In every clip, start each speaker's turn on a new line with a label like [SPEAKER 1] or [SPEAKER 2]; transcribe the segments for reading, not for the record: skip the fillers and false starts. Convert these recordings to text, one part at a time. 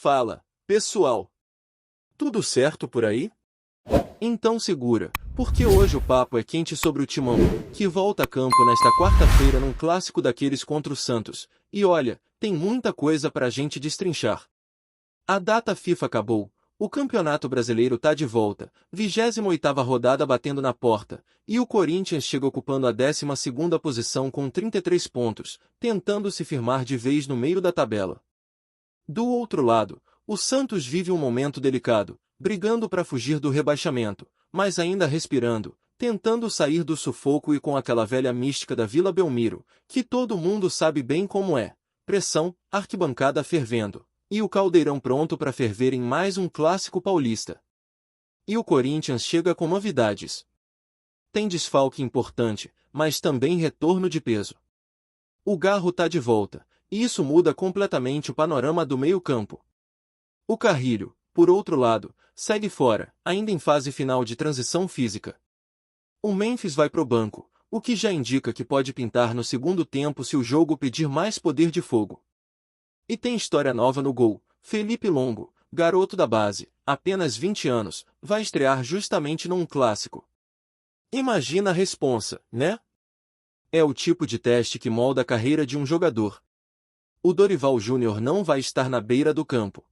[SPEAKER 1] Fala, pessoal. Tudo certo por aí? Então segura, porque hoje o papo é quente sobre o Timão, que volta a campo nesta quarta-feira num clássico daqueles contra o Santos. E olha, tem muita coisa pra gente destrinchar. A data FIFA acabou, o Campeonato Brasileiro tá de volta, 28ª rodada batendo na porta, e o Corinthians chega ocupando a 12ª posição com 33 pontos, tentando se firmar de vez no meio da tabela. Do outro lado, o Santos vive um momento delicado, brigando para fugir do rebaixamento, mas ainda respirando, tentando sair do sufoco e com aquela velha mística da Vila Belmiro, que todo mundo sabe bem como é: pressão, arquibancada fervendo, e o caldeirão pronto para ferver em mais um clássico paulista. E o Corinthians chega com novidades. Tem desfalque importante, mas também retorno de peso. O Garro tá de volta, e isso muda completamente o panorama do meio-campo. O Carrilho, por outro lado, segue fora, ainda em fase final de transição física. O Memphis vai pro banco, o que já indica que pode pintar no segundo tempo se o jogo pedir mais poder de fogo. E tem história nova no gol: Felipe Longo, garoto da base, apenas 20 anos, vai estrear justamente num clássico. Imagina a responsa, né? É o tipo de teste que molda a carreira de um jogador. O Dorival Júnior não vai estar na beira do campo.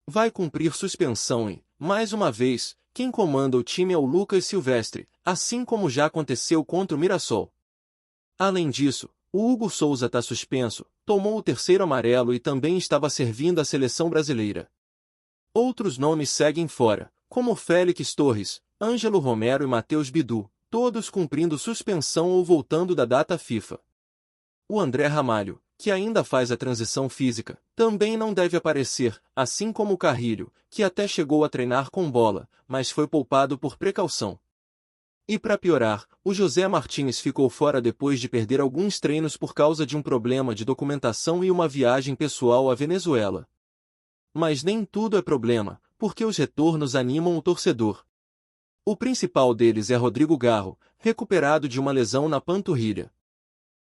[SPEAKER 1] Vai cumprir suspensão e, mais uma vez, quem comanda o time é o Lucas Silvestre, assim como já aconteceu contra o Mirassol. Além disso, o Hugo Souza está suspenso, tomou o terceiro amarelo e também estava servindo a seleção brasileira. Outros nomes seguem fora, como Félix Torres, Ângelo Romero e Matheus Bidu, todos cumprindo suspensão ou voltando da data FIFA. O André Ramalho, que ainda faz a transição física, também não deve aparecer, assim como o Carrilho, que até chegou a treinar com bola, mas foi poupado por precaução. E para piorar, o José Martins ficou fora depois de perder alguns treinos por causa de um problema de documentação e uma viagem pessoal à Venezuela. Mas nem tudo é problema, porque os retornos animam o torcedor. O principal deles é Rodrigo Garro, recuperado de uma lesão na panturrilha.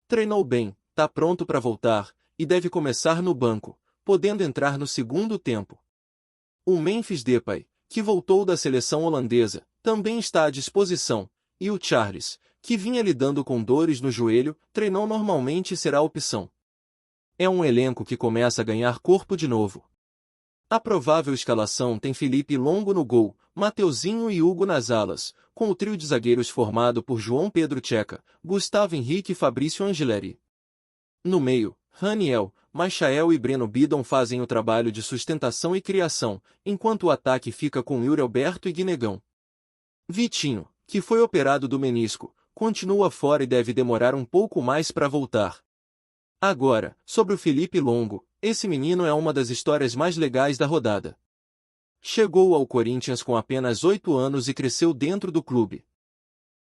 [SPEAKER 1] Treinou bem, tá pronto para voltar, e deve começar no banco, podendo entrar no segundo tempo. O Memphis Depay, que voltou da seleção holandesa, também está à disposição, e o Charles, que vinha lidando com dores no joelho, treinou normalmente e será opção. É um elenco que começa a ganhar corpo de novo. A provável escalação tem Felipe Longo no gol, Mateuzinho e Hugo nas alas, com o trio de zagueiros formado por João Pedro Tcheca, Gustavo Henrique e Fabrício Angeleri. No meio, Raniel, Machael e Breno Bidon fazem o trabalho de sustentação e criação, enquanto o ataque fica com Yuri Alberto e Guinegão. Vitinho, que foi operado do menisco, continua fora e deve demorar um pouco mais para voltar. Agora, sobre o Felipe Longo, esse menino é uma das histórias mais legais da rodada. Chegou ao Corinthians com apenas 8 anos e cresceu dentro do clube.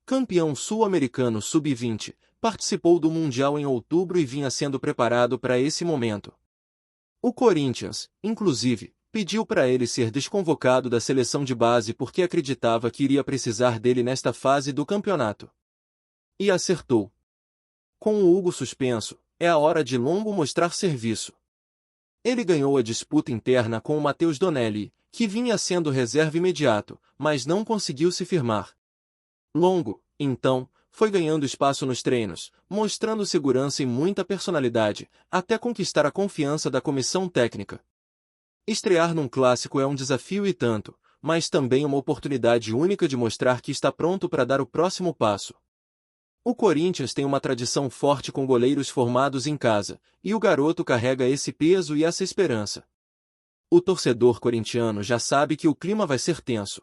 [SPEAKER 1] Campeão sul-americano sub-20, participou do Mundial em outubro e vinha sendo preparado para esse momento. O Corinthians, inclusive, pediu para ele ser desconvocado da seleção de base porque acreditava que iria precisar dele nesta fase do campeonato. E acertou. Com o Hugo suspenso, é a hora de Longo mostrar serviço. Ele ganhou a disputa interna com o Matheus Donelli, que vinha sendo reserva imediato, mas não conseguiu se firmar. Longo, então, foi ganhando espaço nos treinos, mostrando segurança e muita personalidade, até conquistar a confiança da comissão técnica. Estrear num clássico é um desafio e tanto, mas também uma oportunidade única de mostrar que está pronto para dar o próximo passo. O Corinthians tem uma tradição forte com goleiros formados em casa, e o garoto carrega esse peso e essa esperança. O torcedor corintiano já sabe que o clima vai ser tenso.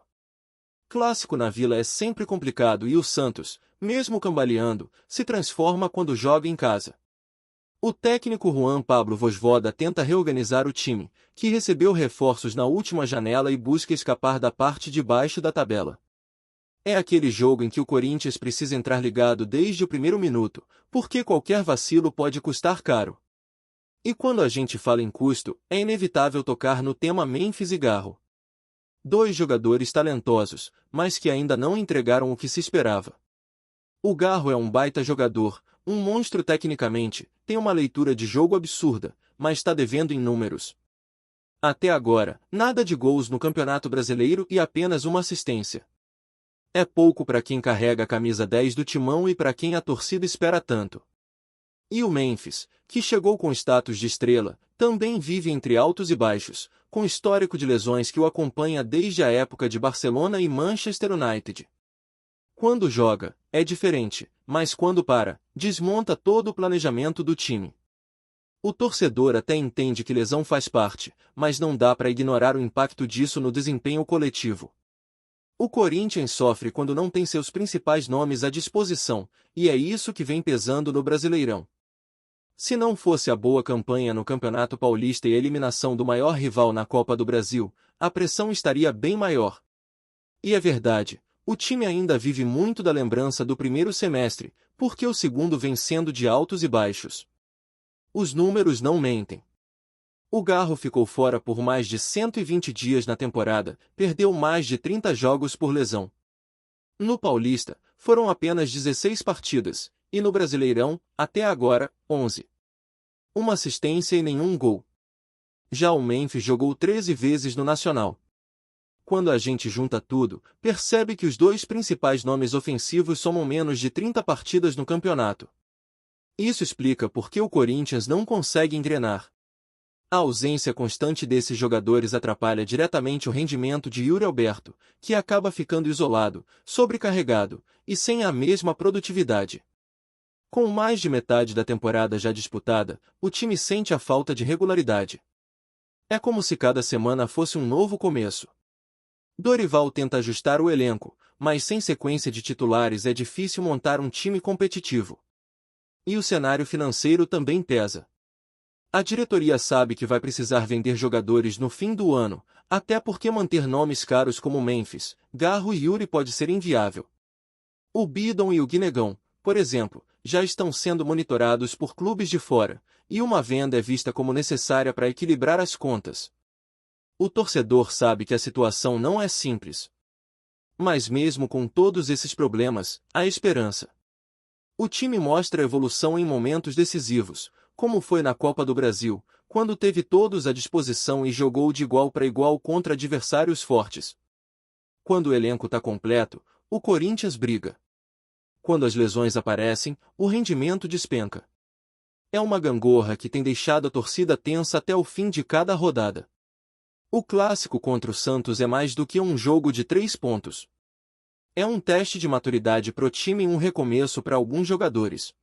[SPEAKER 1] Clássico na Vila é sempre complicado e o Santos, mesmo cambaleando, se transforma quando joga em casa. O técnico Juan Pablo Vozvoda tenta reorganizar o time, que recebeu reforços na última janela e busca escapar da parte de baixo da tabela. É aquele jogo em que o Corinthians precisa entrar ligado desde o primeiro minuto, porque qualquer vacilo pode custar caro. E quando a gente fala em custo, é inevitável tocar no tema Memphis e Garro. Dois jogadores talentosos, mas que ainda não entregaram o que se esperava. O Garro é um baita jogador, um monstro tecnicamente, tem uma leitura de jogo absurda, mas está devendo em números. Até agora, nada de gols no Campeonato Brasileiro e apenas uma assistência. É pouco para quem carrega a camisa 10 do Timão e para quem a torcida espera tanto. E o Memphis, que chegou com status de estrela, também vive entre altos e baixos, com histórico de lesões que o acompanha desde a época de Barcelona e Manchester United. Quando joga, é diferente, mas quando para, desmonta todo o planejamento do time. O torcedor até entende que lesão faz parte, mas não dá para ignorar o impacto disso no desempenho coletivo. O Corinthians sofre quando não tem seus principais nomes à disposição, e é isso que vem pesando no Brasileirão. Se não fosse a boa campanha no Campeonato Paulista e a eliminação do maior rival na Copa do Brasil, a pressão estaria bem maior. E é verdade, o time ainda vive muito da lembrança do primeiro semestre, porque o segundo vem sendo de altos e baixos. Os números não mentem. O Garro ficou fora por mais de 120 dias na temporada, perdeu mais de 30 jogos por lesão. No Paulista, foram apenas 16 partidas, e no Brasileirão, até agora, 11. Uma assistência e nenhum gol. Já o Memphis jogou 13 vezes no Nacional. Quando a gente junta tudo, percebe que os dois principais nomes ofensivos somam menos de 30 partidas no campeonato. Isso explica por que o Corinthians não consegue engrenar. A ausência constante desses jogadores atrapalha diretamente o rendimento de Yuri Alberto, que acaba ficando isolado, sobrecarregado e sem a mesma produtividade. Com mais de metade da temporada já disputada, o time sente a falta de regularidade. É como se cada semana fosse um novo começo. Dorival tenta ajustar o elenco, mas sem sequência de titulares é difícil montar um time competitivo. E o cenário financeiro também pesa. A diretoria sabe que vai precisar vender jogadores no fim do ano, até porque manter nomes caros como Memphis, Garro e Yuri pode ser inviável. O Bidon e o Guinegão, por exemplo, já estão sendo monitorados por clubes de fora, e uma venda é vista como necessária para equilibrar as contas. O torcedor sabe que a situação não é simples. Mas mesmo com todos esses problemas, há esperança. O time mostra evolução em momentos decisivos, como foi na Copa do Brasil, quando teve todos à disposição e jogou de igual para igual contra adversários fortes. Quando o elenco está completo, o Corinthians briga. Quando as lesões aparecem, o rendimento despenca. É uma gangorra que tem deixado a torcida tensa até o fim de cada rodada. O clássico contra o Santos é mais do que um jogo de 3 pontos. É um teste de maturidade pro time e um recomeço para alguns jogadores.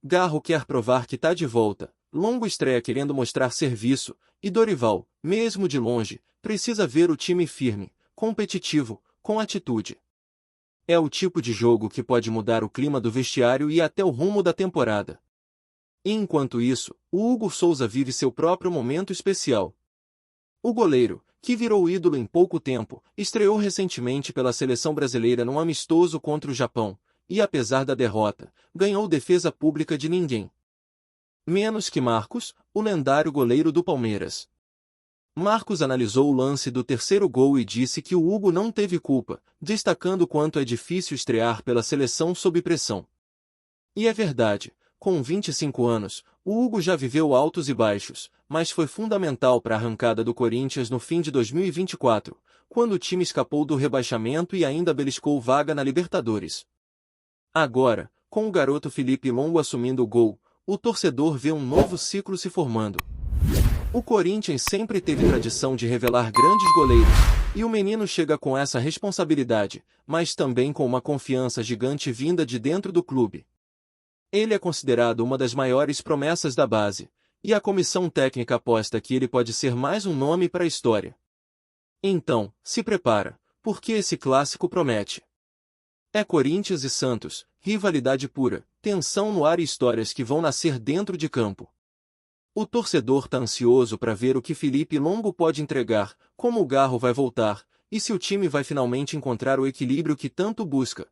[SPEAKER 1] Garro quer provar que tá de volta, Longo estreia querendo mostrar serviço, e Dorival, mesmo de longe, precisa ver o time firme, competitivo, com atitude. É o tipo de jogo que pode mudar o clima do vestiário e até o rumo da temporada. E enquanto isso, o Hugo Souza vive seu próprio momento especial. O goleiro, que virou ídolo em pouco tempo, estreou recentemente pela seleção brasileira num amistoso contra o Japão, e apesar da derrota, ganhou defesa pública de ninguém menos que Marcos, o lendário goleiro do Palmeiras. Marcos analisou o lance do terceiro gol e disse que o Hugo não teve culpa, destacando quanto é difícil estrear pela seleção sob pressão. E é verdade, com 25 anos, o Hugo já viveu altos e baixos, mas foi fundamental para a arrancada do Corinthians no fim de 2024, quando o time escapou do rebaixamento e ainda beliscou vaga na Libertadores. Agora, com o garoto Felipe Longo assumindo o gol, o torcedor vê um novo ciclo se formando. O Corinthians sempre teve tradição de revelar grandes goleiros, e o menino chega com essa responsabilidade, mas também com uma confiança gigante vinda de dentro do clube. Ele é considerado uma das maiores promessas da base, e a comissão técnica aposta que ele pode ser mais um nome para a história. Então, se prepara, porque esse clássico promete. É Corinthians e Santos, rivalidade pura, tensão no ar e histórias que vão nascer dentro de campo. O torcedor está ansioso para ver o que Felipe Longo pode entregar, como o Garro vai voltar, e se o time vai finalmente encontrar o equilíbrio que tanto busca.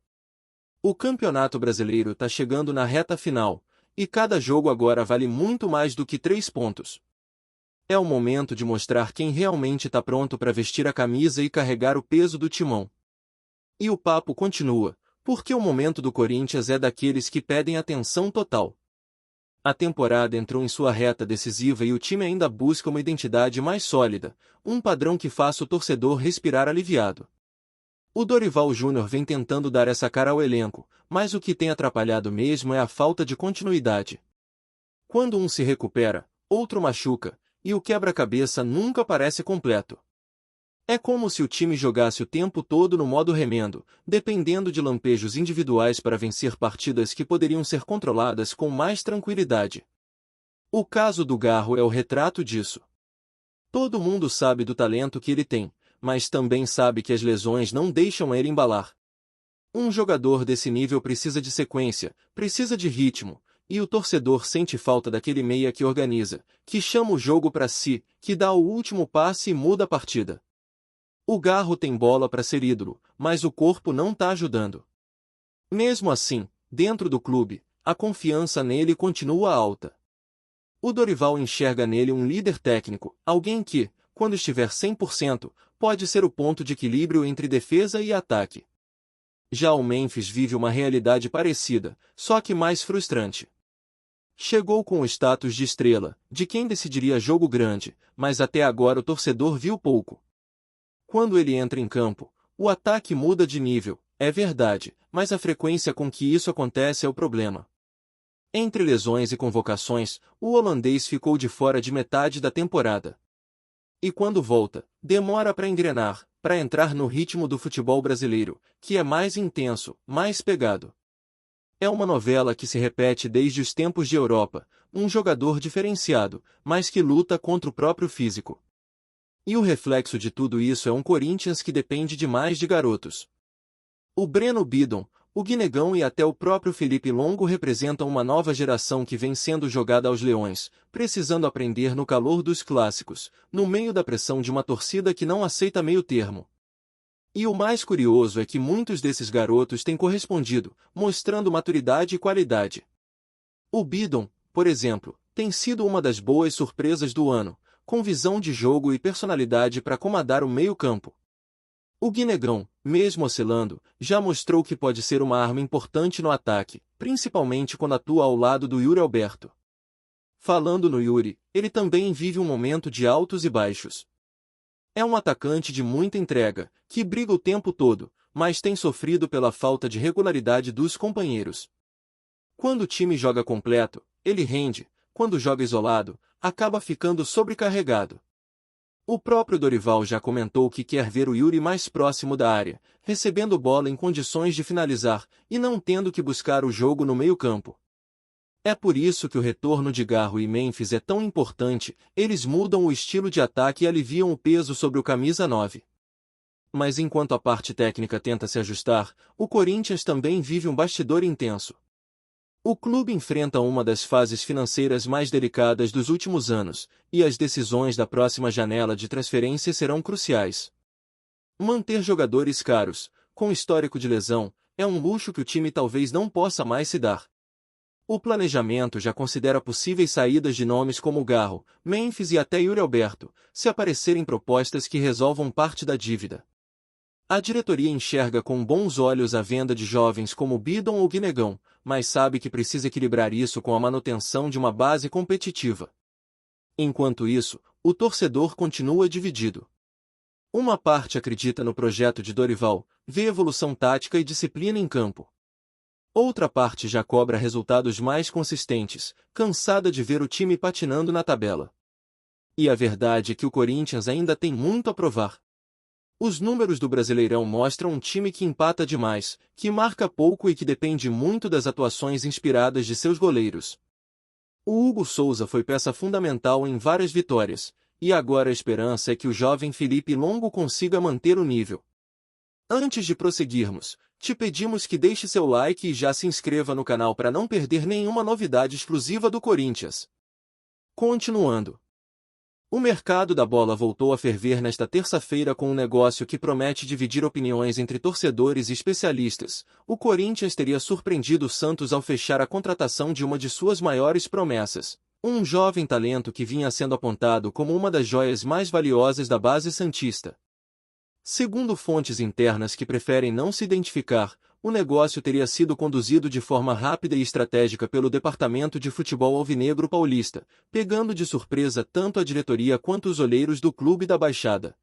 [SPEAKER 1] O Campeonato Brasileiro está chegando na reta final, e cada jogo agora vale muito mais do que 3 pontos. É o momento de mostrar quem realmente está pronto para vestir a camisa e carregar o peso do timão. E o papo continua, porque o momento do Corinthians é daqueles que pedem atenção total. A temporada entrou em sua reta decisiva e o time ainda busca uma identidade mais sólida, um padrão que faça o torcedor respirar aliviado. O Dorival Júnior vem tentando dar essa cara ao elenco, mas o que tem atrapalhado mesmo é a falta de continuidade. Quando um se recupera, outro machuca, e o quebra-cabeça nunca parece completo. É como se o time jogasse o tempo todo no modo remendo, dependendo de lampejos individuais para vencer partidas que poderiam ser controladas com mais tranquilidade. O caso do Garro é o retrato disso. Todo mundo sabe do talento que ele tem, mas também sabe que as lesões não deixam ele embalar. Um jogador desse nível precisa de sequência, precisa de ritmo, e o torcedor sente falta daquele meia que organiza, que chama o jogo para si, que dá o último passe e muda a partida. O Garro tem bola para ser ídolo, mas o corpo não tá ajudando. Mesmo assim, dentro do clube, a confiança nele continua alta. O Dorival enxerga nele um líder técnico, alguém que, quando estiver 100%, pode ser o ponto de equilíbrio entre defesa e ataque. Já o Memphis vive uma realidade parecida, só que mais frustrante. Chegou com o status de estrela, de quem decidiria jogo grande, mas até agora o torcedor viu pouco. Quando ele entra em campo, o ataque muda de nível, é verdade, mas a frequência com que isso acontece é o problema. Entre lesões e convocações, o holandês ficou de fora de metade da temporada. E quando volta, demora para engrenar, para entrar no ritmo do futebol brasileiro, que é mais intenso, mais pegado. É uma novela que se repete desde os tempos de Europa, um jogador diferenciado, mas que luta contra o próprio físico. E o reflexo de tudo isso é um Corinthians que depende demais de garotos. O Breno Bidon, o Guinegão e até o próprio Felipe Longo representam uma nova geração que vem sendo jogada aos leões, precisando aprender no calor dos clássicos, no meio da pressão de uma torcida que não aceita meio termo. E o mais curioso é que muitos desses garotos têm correspondido, mostrando maturidade e qualidade. O Bidon, por exemplo, tem sido uma das boas surpresas do ano, com visão de jogo e personalidade para comandar o meio-campo. O Guinegão, mesmo oscilando, já mostrou que pode ser uma arma importante no ataque, principalmente quando atua ao lado do Yuri Alberto. Falando no Yuri, ele também vive um momento de altos e baixos. É um atacante de muita entrega, que briga o tempo todo, mas tem sofrido pela falta de regularidade dos companheiros. Quando o time joga completo, ele rende, quando joga isolado, acaba ficando sobrecarregado. O próprio Dorival já comentou que quer ver o Yuri mais próximo da área, recebendo bola em condições de finalizar, e não tendo que buscar o jogo no meio-campo. É por isso que o retorno de Garro e Memphis é tão importante, eles mudam o estilo de ataque e aliviam o peso sobre o camisa 9. Mas enquanto a parte técnica tenta se ajustar, o Corinthians também vive um bastidor intenso. O clube enfrenta uma das fases financeiras mais delicadas dos últimos anos, e as decisões da próxima janela de transferência serão cruciais. Manter jogadores caros, com histórico de lesão, é um luxo que o time talvez não possa mais se dar. O planejamento já considera possíveis saídas de nomes como Garro, Memphis e até Yuri Alberto, se aparecerem propostas que resolvam parte da dívida. A diretoria enxerga com bons olhos a venda de jovens como Bidon ou Guinegão, mas sabe que precisa equilibrar isso com a manutenção de uma base competitiva. Enquanto isso, o torcedor continua dividido. Uma parte acredita no projeto de Dorival, vê evolução tática e disciplina em campo. Outra parte já cobra resultados mais consistentes, cansada de ver o time patinando na tabela. E a verdade é que o Corinthians ainda tem muito a provar. Os números do Brasileirão mostram um time que empata demais, que marca pouco e que depende muito das atuações inspiradas de seus goleiros. O Hugo Souza foi peça fundamental em várias vitórias, e agora a esperança é que o jovem Felipe Longo consiga manter o nível. Antes de prosseguirmos, te pedimos que deixe seu like e já se inscreva no canal para não perder nenhuma novidade exclusiva do Corinthians. Continuando. O mercado da bola voltou a ferver nesta terça-feira com um negócio que promete dividir opiniões entre torcedores e especialistas. O Corinthians teria surpreendido o Santos ao fechar a contratação de uma de suas maiores promessas, um jovem talento que vinha sendo apontado como uma das joias mais valiosas da base santista. Segundo fontes internas que preferem não se identificar, o negócio teria sido conduzido de forma rápida e estratégica pelo Departamento de Futebol Alvinegro Paulista, pegando de surpresa tanto a diretoria quanto os olheiros do clube da Baixada.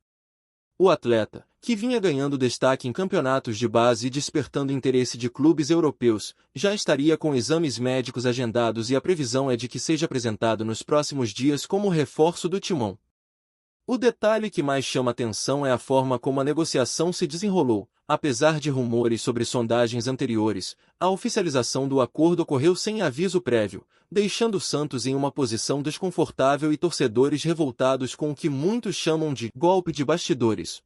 [SPEAKER 1] O atleta, que vinha ganhando destaque em campeonatos de base e despertando interesse de clubes europeus, já estaria com exames médicos agendados e a previsão é de que seja apresentado nos próximos dias como reforço do timão. O detalhe que mais chama atenção é a forma como a negociação se desenrolou. Apesar de rumores sobre sondagens anteriores, a oficialização do acordo ocorreu sem aviso prévio, deixando o Santos em uma posição desconfortável e torcedores revoltados com o que muitos chamam de golpe de bastidores.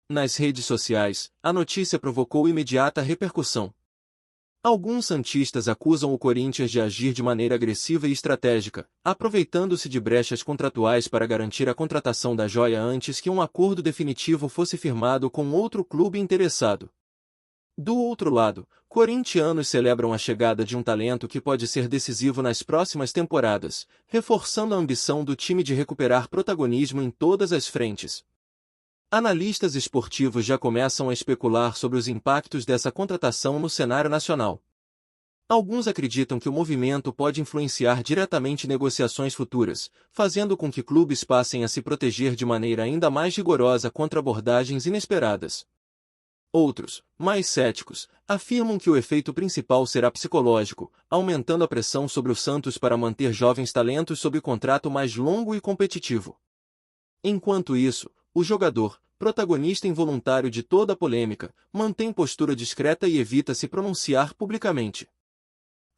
[SPEAKER 1] Nas redes sociais, a notícia provocou imediata repercussão. Alguns santistas acusam o Corinthians de agir de maneira agressiva e estratégica, aproveitando-se de brechas contratuais para garantir a contratação da joia antes que um acordo definitivo fosse firmado com outro clube interessado. Do outro lado, corintianos celebram a chegada de um talento que pode ser decisivo nas próximas temporadas, reforçando a ambição do time de recuperar protagonismo em todas as frentes. Analistas esportivos já começam a especular sobre os impactos dessa contratação no cenário nacional. Alguns acreditam que o movimento pode influenciar diretamente negociações futuras, fazendo com que clubes passem a se proteger de maneira ainda mais rigorosa contra abordagens inesperadas. Outros, mais céticos, afirmam que o efeito principal será psicológico, aumentando a pressão sobre o Santos para manter jovens talentos sob contrato mais longo e competitivo. Enquanto isso, o jogador, protagonista involuntário de toda a polêmica, mantém postura discreta e evita se pronunciar publicamente.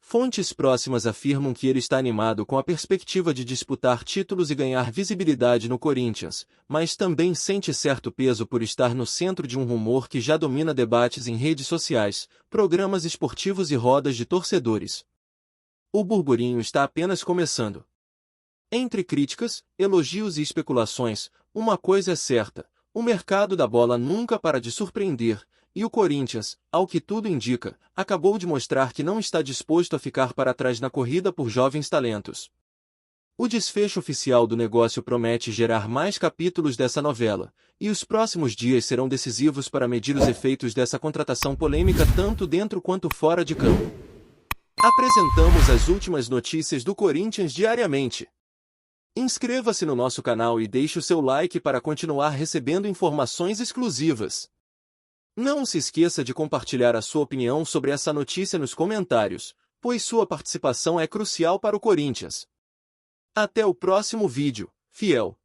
[SPEAKER 1] Fontes próximas afirmam que ele está animado com a perspectiva de disputar títulos e ganhar visibilidade no Corinthians, mas também sente certo peso por estar no centro de um rumor que já domina debates em redes sociais, programas esportivos e rodas de torcedores. O burburinho está apenas começando. Entre críticas, elogios e especulações, uma coisa é certa: o mercado da bola nunca para de surpreender, e o Corinthians, ao que tudo indica, acabou de mostrar que não está disposto a ficar para trás na corrida por jovens talentos. O desfecho oficial do negócio promete gerar mais capítulos dessa novela, e os próximos dias serão decisivos para medir os efeitos dessa contratação polêmica tanto dentro quanto fora de campo. Apresentamos as últimas notícias do Corinthians diariamente. Inscreva-se no nosso canal e deixe o seu like para continuar recebendo informações exclusivas. Não se esqueça de compartilhar a sua opinião sobre essa notícia nos comentários, pois sua participação é crucial para o Corinthians. Até o próximo vídeo, fiel!